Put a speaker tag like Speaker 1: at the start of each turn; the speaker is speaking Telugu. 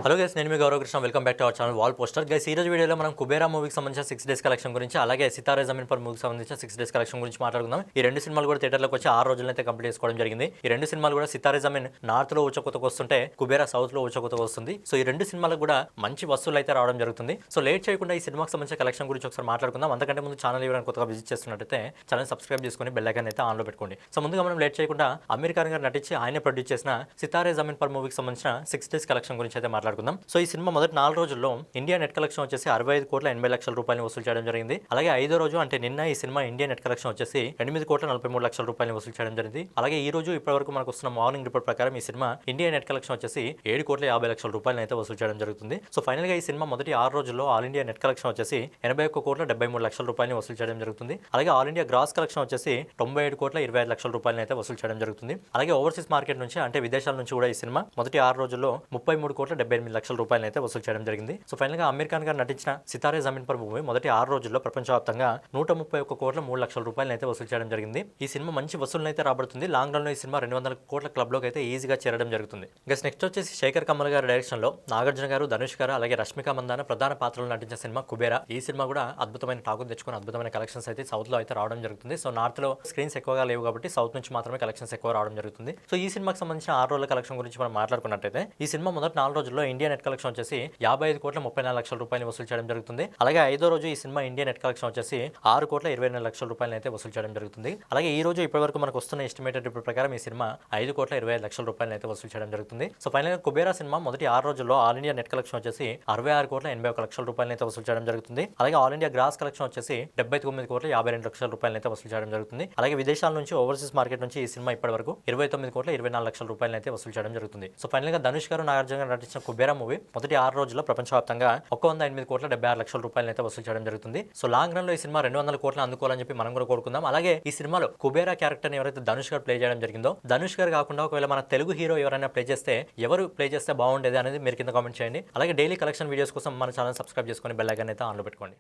Speaker 1: హలో గైస్, నేను మీ Gaurav Krishna. Welcome back to our channel wall poster. Guys, ఈ రోజు వీడియోలో మనం కుబేరా మూవీకి సంబంధించిన 6 డేస్ కలెక్షన్ గురించి, అలాగే సితారే జమీన్ పర్ మూవీకి సంబంధించిన 6 డేస్ కలెక్షన్ గురించి మాట్లాడుకుందాం. ఈ రెండు సినిమాలు కూడా థియేటర్లోకి వచ్చి 6 రోజుల్లో అయితే కంప్లీట్ చేసుకోవడం జరిగింది. ఈ రెండు సినిమాలు కూడా సితారే జమీన్ నార్త్ లో ఊచకొతకు వస్తుంటే కుబేరా సౌత్ లో ఊచకొతకు వస్తుంది. సో ఈ రెండు సినిమాలకు కూడా మంచి వసూలు అయితే రావడం జరుగుతుంది. సో లేట్ చేయకుండా ఈ సినిమాకి సంబంధించిన కలెక్షన్ గురించి ఒకసారి మాట్లాడుకుందాం. అంతకంటే ముందు ఛానల్ ఎవరైనా కొత్తగా విజిట్ చేస్తున్నట్టయితే ఛానల్ సబ్స్క్రైబ్ చేసుకుని బెల్ ఐకాన్ అయితే ఆన్లో పెట్టుకోండి. సో ముందుగా మనం లేట్ చేయకుండా అమీర్ ఖాన్ గారు నటించి ఆయనే ప్రొడ్యూస్ చేసిన సితారే జమీన్ పర్ మూవీకి సంబంధించిన 6 డేస్ కలెక్షన్ గురించి అయితే మాట్లాడుకుందాం. సో ఈ సినిమా మొదటి 4 రోజుల్లో ఇండియా నెట్ కలెక్షన్ వచ్చేసి 65,80,00,000 రూపాయలు వసూలు చేయడం జరిగింది. అలాగే 5వ రోజు అంటే నిన్న ఈ సినిమా ఇండియా నెట్ కలెక్షన్ వచ్చేసి 8,43,00,000 రూపాయలు వసూలు చేయడం జరిగింది. అలాగే ఈ రోజు ఇప్పటివరకు మనకు వస్తున్న మార్నింగ్ రిపోర్ట్ ప్రకారం ఈ సినిమా ఇండియా నెట్ కలెక్షన్ వచ్చేసి 7,50,00,000 రూపాయలు అయితే వసూలు చేయడం జరుగుతుంది. సో ఫైనల్ గా ఈ సినిమా మొదటి 6 రోజుల్లో ఆల్ ఇండియా నెట్ కలెక్షన్ వచ్చేసి 81,73,00,000 రూపాయలు వసూలు చేయడం జరుగుతుంది. అలాగే ఆల్ ఇండియా గ్రాస్ కలెక్షన్ వచ్చేసి 97,25,00,000 రూపాయలు అయితే వసూలు చేయడం జరుగుతుంది. అలాగే ఓవర్సీస్ మార్కెట్ నుంచి అంటే విదేశాల నుంచి కూడా ఈ సినిమా మొదటి 6 రోజుల్లో 33,78,00,000 రూపాయలు అయితే వసూలు చేయడం జరిగింది. సో ఫైనల్ గా అమీర్ ఖాన్ గారు నటించిన సితారే జమీన్ పర్ మూవీ మొదటి 6 రోజుల్లో ప్రపంచవ్యాప్తంగా 131,03,00,000 రూపాయలు అయితే వసూలు చేయడం జరిగింది. ఈ సినిమా మంచి వసూలు అయితే రాబడుతుంది. లాంగ్ రన్ లో ఈ సినిమా 200 కోట్ల క్లబ్ లోకి అయితే ఈజీగా చేరడం జరుగుతుంది. నెక్స్ట్ వచ్చేసి శేఖర్ కమల్ గారి డైరెక్షన్ లో నాగార్జున గారు, ధనుష్ గారు, అలాగే రష్మిక మందాన ప్రధాన పాత్రలు నటించిన సినిమా కుబేరా. ఈ సినిమా కూడా అద్భుతమైన టాకు తెచ్చుకుని అద్భుతమైన కలెక్షన్స్ అయితే సౌత్ లో అయితే రావడం జరుగుతుంది. సో నార్త్ లో స్క్రీన్స్ ఎక్కువగా లేవు కాబట్టి సౌత్ నుంచి మాత్రమే కలెక్షన్స్ ఎక్కువ రావడం జరుగుతుంది. సో ఈ సినిమాకి సంబంధించిన 6 రోజుల కలెక్షన్ గురించి మనం మాట్లాడుకున్నట్టయితే ఈ సినిమా మొదటి 4 రోజుల్లో ఇండియా నెట్ కలెక్షన్ వచ్చేసి 55,34,00,000 రూపాయలు వసూలు చేయడం జరుగుతుంది. అలాగే 5వ రోజు ఈ సినిమా ఇండియా నెట్ కలెక్షన్ వచ్చేసి 6,24,00,000 రూపాయలు అయితే వసూలు చేయడం జరుగుతుంది. అలాగే ఈ రోజు ఇప్పటివరకు మనకు వస్తున్న ఎస్టిమేటెడ్ రిపోర్ట్ ప్రకారం ఈ సినిమా 5,25,00,000 రూపాయలు అయితే వసూలు చేయడం జరుగుతుంది. సో ఫైనల్ గా కుబేరా సినిమా మొదటి 6 రోజుల్లో ఆల్ ఇండియా నెట్ కలెక్షన్ వచ్చేసి 66,81,00,000 రూపాయలు అయితే వసూలు చేయడం జరుగుతుంది. అలాగే ఆల్ ఇండియా గ్రాస్ కలెక్షన్ వచ్చేసి 79,52,00,000 రూపాయలు అయితే వసూలు చేయడం జరుగుతుంది. అలాగే విదేశాల నుంచి ఓవర్సీస్ మార్కెట్ నుంచి ఈ సినిమా ఇప్పటి వరకు 29,24,00,000 రూపాయలు అయితే వసూలు చేయడం జరుగుతుంది. సో ఫైనల్ గా ధనుష్ గారు, నాగార్జున గారు నటించిన కుబేరా మూవీ మొదటి 6 రోజుల్లో ప్రపంచవ్యాప్తంగా 108,76,00,000 రూపాయలు అయితే వసూలు చేయడం జరుగుతుంది. సో లాంగ్ రన్ లో ఈ సినిమా 200 కోట్లు అందుకోవాలని చెప్పి మనం కూడా కోరుకుందాం. అలాగే ఈ సినిమాలో కుబేరా క్యారెక్టర్ ఎవరైతే ధనుష్ గారు ప్లే చేయడం జరిగిందో, ధనుష్ గారు కాకుండా ఒకవేళ మన తెలుగు హీరో ఎవరైనా ప్లే చేస్తే ఎవరు ప్లే చేస్తే బాగుండేది అనేది మీరు కింద కామెంట్ చేయండి. అలాగే డైలీ కలెక్షన్ వీడియోస్ కోసం మన ఛానల్ సబ్స్క్రైబ్ చేసుకొని బెల్ ఐకాన్ అయితే ఆన్లో పెట్టుకోండి.